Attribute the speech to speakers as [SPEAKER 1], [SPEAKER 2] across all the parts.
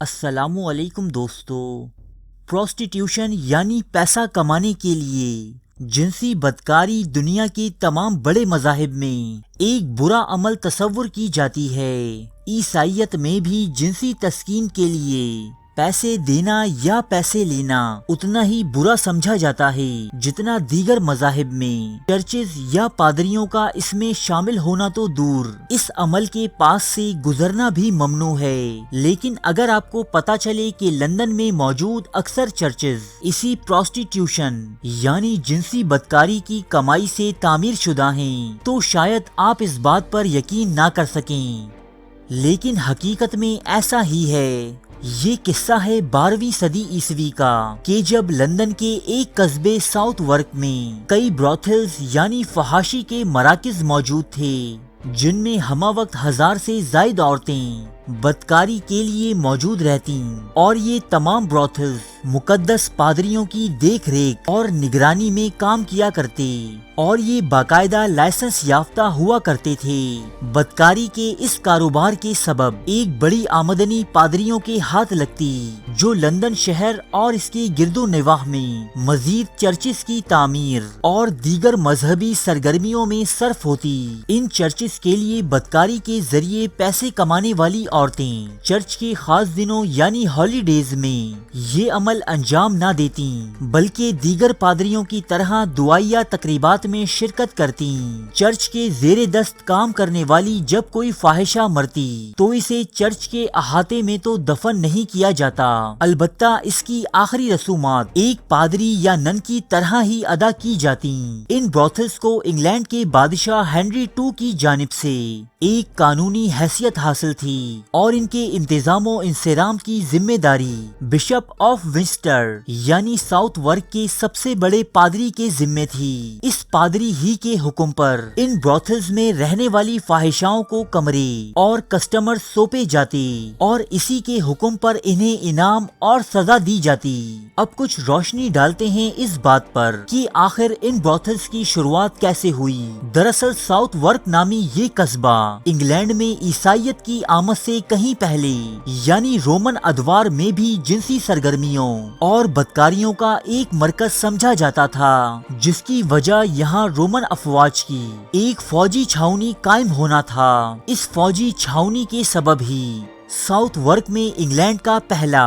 [SPEAKER 1] السلام علیکم دوستو۔ پروسٹیٹیوشن یعنی پیسہ کمانے کے لیے جنسی بدکاری دنیا کے تمام بڑے مذاہب میں ایک برا عمل تصور کی جاتی ہے۔ عیسائیت میں بھی جنسی تسکین کے لیے پیسے دینا یا پیسے لینا اتنا ہی برا سمجھا جاتا ہے جتنا دیگر مذاہب میں چرچز یا پادریوں کا اس میں شامل ہونا تو دور، اس عمل کے پاس سے گزرنا بھی ممنوع ہے۔ لیکن اگر آپ کو پتا چلے کہ لندن میں موجود اکثر چرچز اسی پروسٹیٹیوشن یعنی جنسی بدکاری کی کمائی سے تعمیر شدہ ہیں تو شاید آپ اس بات پر یقین نہ کر سکیں، لیکن حقیقت میں ایسا ہی ہے۔ یہ قصہ ہے 12ویں صدی عیسوی کا کہ جب لندن کے ایک قصبے ساؤتھ ورک میں کئی بروتھلز یعنی فحاشی کے مراکز موجود تھے جن میں ہمہ وقت 1000 سے زائد عورتیں بدکاری کے لیے موجود رہتیں، اور یہ تمام بروتھلز مقدس پادریوں کی دیکھ ریکھ اور نگرانی میں کام کیا کرتے اور یہ باقاعدہ لائسنس یافتہ ہوا کرتے تھے۔ بدکاری کے اس کاروبار کے سبب ایک بڑی آمدنی پادریوں کے ہاتھ لگتی جو لندن شہر اور اس کے گرد و نواح میں مزید چرچز کی تعمیر اور دیگر مذہبی سرگرمیوں میں صرف ہوتی۔ ان چرچز کے لیے بدکاری کے ذریعے پیسے کمانے والی عورتیں چرچ کے خاص دنوں یعنی ہالیڈیز میں یہ عمل انجام نہ دیتیں بلکہ دیگر پادریوں کی طرح دعائیہ تقریبات میں شرکت کرتیں۔ چرچ کے زیر دست کام کرنے والی جب کوئی فاحشہ مرتی تو اسے چرچ کے احاطے میں تو دفن نہیں کیا جاتا، البتہ اس کی آخری رسومات ایک پادری یا نن کی طرح ہی ادا کی جاتی۔ ان بروتھلز کو انگلینڈ کے بادشاہ ہنری II کی جانب سے ایک قانونی حیثیت حاصل تھی اور ان کے انتظام و انصرام کی ذمہ داری بشپ آف ونسٹر یعنی ساؤتھ ورک کے سب سے بڑے پادری کے ذمہ تھی۔ اس پادری ہی کے حکم پر ان بروتھلز میں رہنے والی فاحشاؤں کو کمرے اور کسٹمر سونپے جاتے اور اسی کے حکم پر انہیں انعام اور سزا دی جاتی۔ اب کچھ روشنی ڈالتے ہیں اس بات پر کہ آخر ان بروتھلز کی شروعات کیسے ہوئی۔ دراصل ساؤتھ ورک نامی یہ قصبہ انگلینڈ میں عیسائیت کی آمد سے کہیں پہلے یعنی رومن ادوار میں بھی جنسی سرگرمیوں اور بدکاریوں کا ایک مرکز سمجھا جاتا تھا، جس کی وجہ یہاں رومن افواج کی ایک فوجی چھاؤنی قائم ہونا تھا۔ اس فوجی چھاؤنی کے سبب ہی ساؤتھ ورک میں انگلینڈ کا پہلا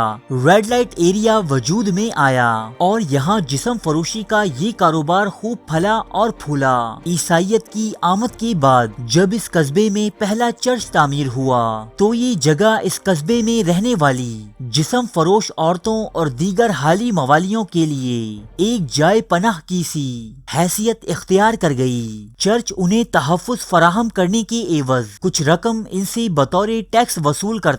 [SPEAKER 1] ریڈ لائٹ ایریا وجود میں آیا اور یہاں جسم فروشی کا یہ کاروبار خوب پھلا اور پھولا۔ عیسائیت کی آمد کے بعد جب اس قصبے میں پہلا چرچ تعمیر ہوا تو یہ جگہ اس قصبے میں رہنے والی جسم فروش عورتوں اور دیگر حالی موالیوں کے لیے ایک جائے پناہ کی سی حیثیت اختیار کر گئی۔ چرچ انہیں تحفظ فراہم کرنے کے عوض کچھ رقم ان سے بطور ٹیکس وصول کرتا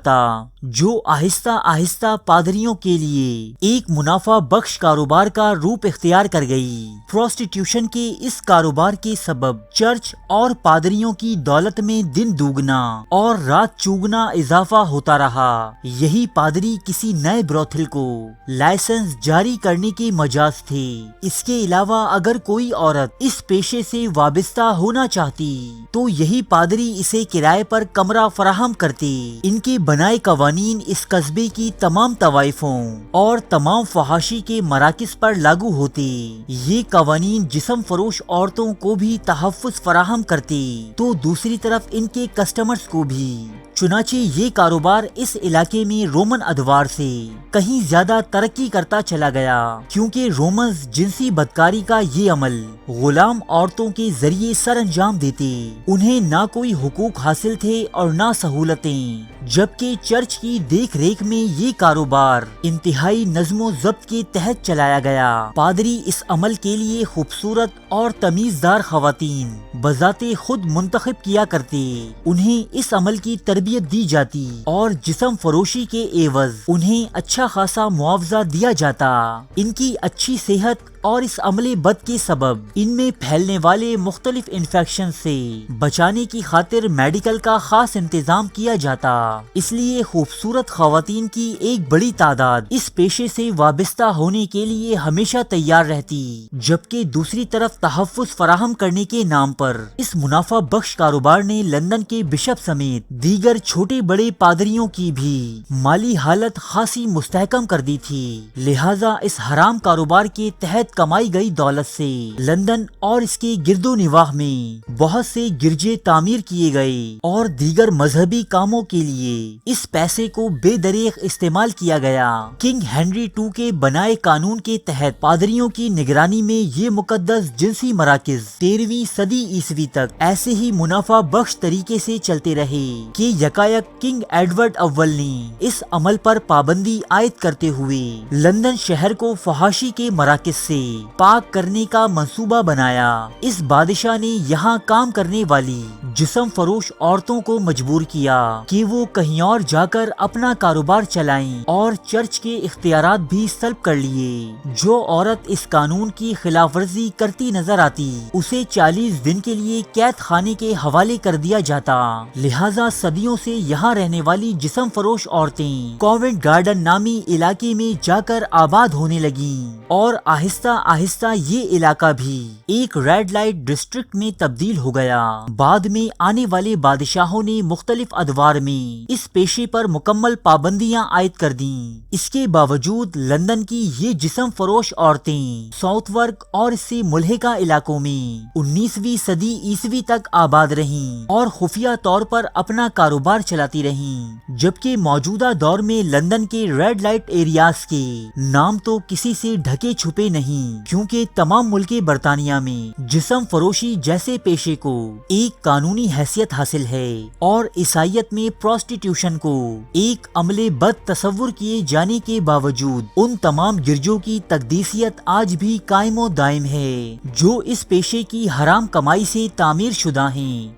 [SPEAKER 1] جو آہستہ آہستہ پادریوں کے لیے ایک منافع بخش کاروبار کا روپ اختیار کر گئی۔ پروسٹیٹیوشن کے اس کاروبار کے سبب چرچ اور پادریوں کی دولت میں دن دوگنا اور رات چوگنا اضافہ ہوتا رہا۔ یہی پادری کسی نئے بروتھل کو لائسنس جاری کرنے کے مجاز تھے۔ اس کے علاوہ اگر کوئی عورت اس پیشے سے وابستہ ہونا چاہتی تو یہی پادری اسے کرائے پر کمرہ فراہم کرتے۔ ان کے بنائے قوانین اس قصبے کی تمام طوائفوں اور تمام فحاشی کے مراکز پر لاگو ہوتے۔ یہ قوانین جسم فروش عورتوں کو بھی تحفظ فراہم کرتے تو دوسری طرف ان کے کسٹمرز کو بھی۔ چنانچہ یہ کاروبار اس علاقے میں رومن ادوار سے کہیں زیادہ ترقی کرتا چلا گیا، کیونکہ رومنز جنسی بدکاری کا یہ عمل غلام عورتوں کے ذریعے سر انجام دیتے۔ انہیں نہ کوئی حقوق حاصل تھے اور نہ سہولتیں، جبکہ چرچ کی دیکھ ریکھ میں یہ کاروبار انتہائی نظم و ضبط کے تحت چلایا گیا۔ پادری اس عمل کے لیے خوبصورت اور تمیزدار خواتین بذات خود منتخب کیا کرتے، انہیں اس عمل کی تربیت دی جاتی اور جسم فروشی کے عوض انہیں اچھا خاصا معاوضہ دیا جاتا۔ ان کی اچھی صحت اور اس عمل بد کے سبب ان میں پھیلنے والے مختلف انفیکشن سے بچانے کی خاطر میڈیکل کا خاص انتظام کیا جاتا۔ اس لیے خوبصورت خواتین کی ایک بڑی تعداد اس پیشے سے وابستہ ہونے کے لیے ہمیشہ تیار رہتی، جبکہ دوسری طرف تحفظ فراہم کرنے کے نام پر اس منافع بخش کاروبار نے لندن کے بشپ سمیت دیگر چھوٹے بڑے پادریوں کی بھی مالی حالت خاصی مستحکم کر دی تھی۔ لہٰذا اس حرام کاروبار کے تحت کمائی گئی دولت سے لندن اور اس کے گرد و نواح میں بہت سے گرجے تعمیر کیے گئے اور دیگر مذہبی کاموں کے لیے اس پیسے کو بے دریغ استعمال کیا گیا۔ کنگ ہنری II کے بنائے قانون کے تحت پادریوں کی نگرانی میں یہ مقدس جنسی مراکز 13ویں صدی عیسوی تک ایسے ہی منافع بخش طریقے سے چلتے رہے کہ یکایک کنگ ایڈورڈ اول نے اس عمل پر پابندی عائد کرتے ہوئے لندن شہر کو فحاشی کے مراکز سے پاک کرنے کا منصوبہ بنایا۔ اس بادشاہ نے یہاں کام کرنے والی جسم فروش عورتوں کو مجبور کیا کہ وہ کہیں اور جا کر اپنا کاروبار چلائیں اور چرچ کے اختیارات بھی سلب کر لیے۔ جو عورت اس قانون کی خلاف ورزی کرتی نظر آتی اسے 40 دن کے لیے قید خانے کے حوالے کر دیا جاتا۔ لہٰذا صدیوں سے یہاں رہنے والی جسم فروش عورتیں کوونٹ گارڈن نامی علاقے میں جا کر آباد ہونے لگیں اور آہستہ آہستہ یہ علاقہ بھی ایک ریڈ لائٹ ڈسٹرکٹ میں تبدیل ہو گیا۔ بعد میں آنے والے بادشاہوں نے مختلف ادوار میں اس پیشے پر مکمل پابندیاں عائد کر دیں۔ اس کے باوجود لندن کی یہ جسم فروش عورتیں ساؤتھ ورک اور اس سے ملحقہ علاقوں میں 19ویں صدی عیسوی تک آباد رہیں اور خفیہ طور پر اپنا کاروبار چلاتی رہیں، جبکہ موجودہ دور میں لندن کے ریڈ لائٹ ایریاز کے نام تو کسی سے ڈھکے چھپے نہیں، کیونکہ تمام ملک برطانیہ میں جسم فروشی جیسے پیشے کو ایک قانونی حیثیت حاصل ہے اور عیسائیت میں پروسٹیٹیوشن کو ایک عمل بد تصور کیے جانے کے باوجود ان تمام گرجوں کی تقدیسیت آج بھی قائم و دائم ہے جو اس پیشے کی حرام کمائی سے تعمیر شدہ ہیں۔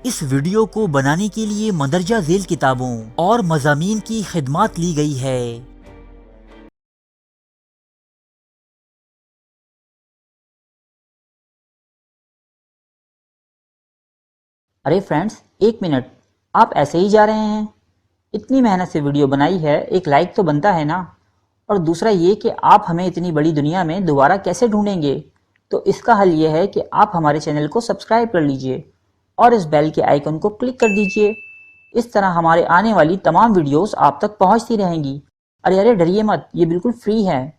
[SPEAKER 1] اس ویڈیو کو بنانے کے لیے مندرجہ ذیل کتابوں اور مضامین کی خدمات لی گئی ہے۔
[SPEAKER 2] ارے فرینڈز، ایک منٹ، آپ ایسے ہی جا رہے ہیں؟ اتنی محنت سے ویڈیو بنائی ہے، ایک لائک تو بنتا ہے نا؟ اور دوسرا یہ کہ آپ ہمیں اتنی بڑی دنیا میں دوبارہ کیسے ڈھونڈیں گے؟ تو اس کا حل یہ ہے کہ آپ ہمارے چینل کو سبسکرائب کر لیجئے اور اس بیل کے آئیکن کو کلک کر دیجئے۔ اس طرح ہمارے آنے والی تمام ویڈیوز آپ تک پہنچتی رہیں گی۔ ارے ڈریے مت، یہ بالکل فری ہے۔